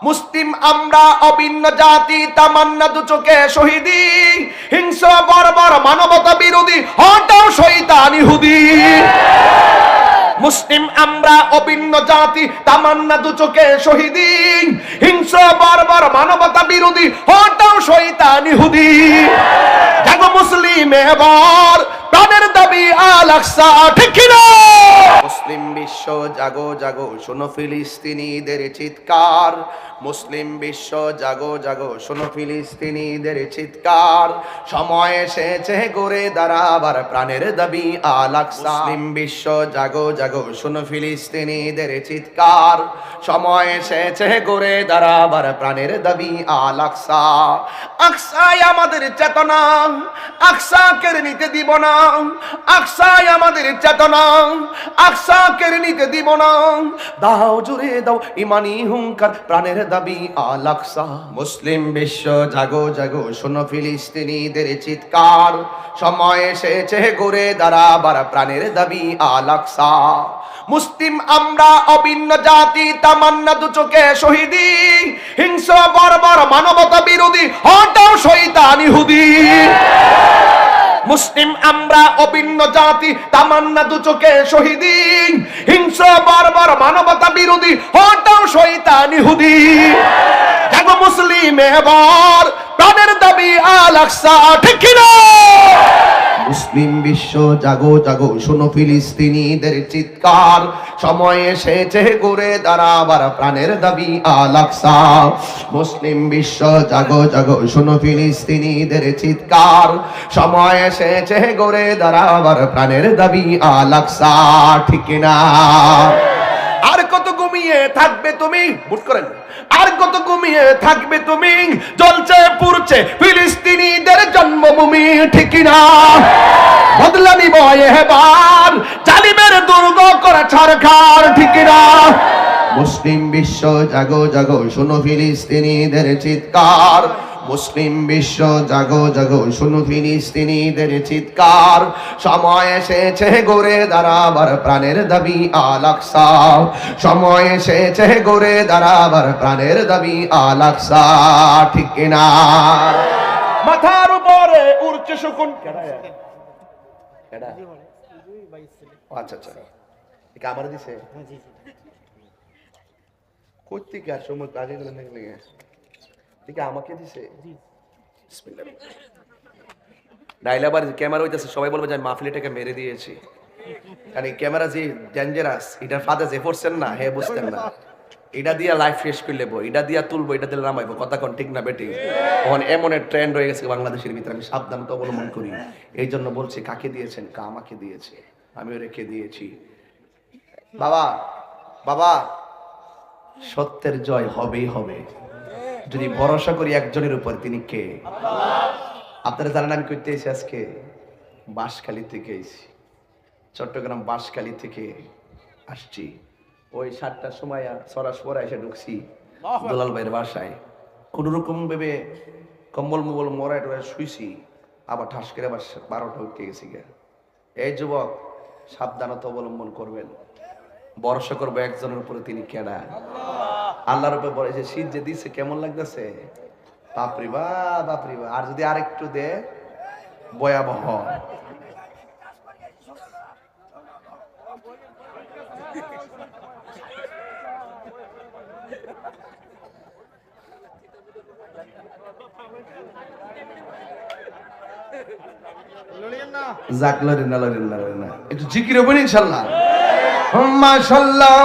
মুসলিম আমরা অভিন্ন জাতি, তামান্না দু চোখে শহীদি, হিংস্র বর্বর মানবতা বিরোধী, হটাও শয়তান ইহুদি। মুসলিম আমরা অভিন্ন জাতি, তামান্না দু চোখে শহীদি, হিংস্র বর্বর মানবতা বিরোধী, হটাও শয়তান ইহুদি। জাগো মুসলিম এবার, প্রাণের দাবি আল আকসা, ঠিক কি না? মুসলিম বিশ্ব জাগো জাগো, শোনো ফিলিস্তিনিদের চিৎকার। মুসলিম বিশ্ব জাগো জাগো, শোনো ফিলিস্তিনিদের চিৎকার। সময় এসেছে গড়ে দাঁড়াবার প্রাণের দাবি আল আকসা। মুসলিম বিশ্ব জাগো জাগো, শোনো ফিলিস্তিনিদের চিৎকার। সময় এসেছে গড়ে দাঁড়াবার প্রাণের দাবি আল আকসা। আকসাই আমাদের চেতনা, আকসা কেড়ে নিতে দিব না। আকসাই আমাদের চেতনা, আকসা কেড়ে নিতে দিব না। দাও জুড়ে দাও ইমানি হুঙ্কার, প্রাণের দাবি আল আকসা। মুসলিম বিশ্ব জাগো জাগো, শোনো ফিলিস্তিনিদের চিৎকার। সময় এসেছে গড়ে দাঁড়াবার প্রাণের দাবি আল আকসা। মুসলিম আমরা অভিন্ন জাতি, তামান্না দু চোখে শহীদি, হিংস্র বর্বর মানবতা বিরোধী, হটাও শয়তান ইহুদি। মুসলিম আমরা অভিন্ন জাতি, তামান্না দু চোখে শহীদি, হিংস্র বর্বর মানবতা বিরোধী, হটাও শয়তান ইহুদি। জাগো মুসলিম এবার, প্রাণের দাবি আল আকসা, ঠিক কি না? মুসলিম বিশ্ব জাগো জাগো, শোনো ফিলিস্তিনিদের চিৎকার। সময় এসেছে গড়ে দাঁড়াবার প্রাণের দাবি আল আকসা। মুসলিম বিশ্ব জাগো জাগো, শোনো ফিলিস্তিনিদের চিৎকার। সময় এসেছে গড়ে দাঁড়াবার প্রাণের দাবি আল আকসা, ঠিক না? আর কত ঘুমিয়ে থাকবে তুমি, বুট করেন, আর কত ঘুমিয়ে থাকবে তুমি? জ্বলছে পুড়ছে ফিলিস্তিনিদের জন্মভূমি, ঠিক না? বদলা নিব এবার, জালিমের দুর্গ করে ছারখার, ঠিক না? মুসলিম বিশ্ব জাগো জাগো, শোনো ফিলিস্তিনিদের চিৎকার। মুসলিম বিশ্ব জাগো জাগো, শোনো ফিলিস্তিনিদের চিৎকার। সময় এসেছে গড়ে দাঁড়াবার প্রাণের দাবি আল আকসা। সময় এসেছে গড়ে দাঁড়াবার প্রাণের দাবি আল আকসা, ঠিক না? মাথার উপরে উড়ছে শকুন, আচ্ছা আচ্ছা, এটা আমার দিছে করতে কি আর সময় কাজে গেলে ঠিক আমাকে দিছে। ডাইলাবার ক্যামেরা হইতেছে, সবাই বলবে যে মাহফিলটাকে মেরে দিয়েছি, কারণ এই ক্যামেরা যে ডেঞ্জারাস, এটার ফাঁদে যে পড়ছেন না, হে বুঝতেন না। এটা দিয়া লাইফ শেষ করে লেবো, এটা দিয়া তুলবো, এটা দিলে নামাইবো, কথা কোন ঠিক না বেটি? তখন এমন এক ট্রেন্ড হয়ে গেছে বাংলাদেশের ভিতরে, আমি সাবধানতা অবলম্বন করি। এই জন্য বলছি, কাকে দিয়েছেন? কা আমাকে দিয়েছে, আমিও রেখে দিয়েছি। বাবা বাবা, সত্যের জয় হবেই হবে যদি ভরসা করি একজনের উপর, তিনি কে? আপনারা জানেন আমি করতে এসেছি আজকে বাঁশখালী থেকে, এসেছি চট্টগ্রাম বাঁশখালী থেকে আসছি। ওই 7টার সময় সরাসরি এসে ঢুকছি দুলাল ভাইয়ের বাসায়। কোন রকম ভেবে কম্বল মুবল মরায় টরায় শুইছি, আবার ঠাস করে আবার 12টা উঠে গেছি। এই যুবক, সাবধানতা অবলম্বন করবেন, ভরসা করবো একজনের উপরে, তিনি কেডা? আল্লাহর উপরে বলে যে শীত যে দিচ্ছে কেমন লাগতেছে, বাপরে বা বাপরে বা। আর যদি আরেকটু দে, ভয়াবহ। যাক, লড়েন না লড়েন না লড়েন না, একটু জিকির হবেন ইনশাল্লাহ। মাশাআল্লাহ।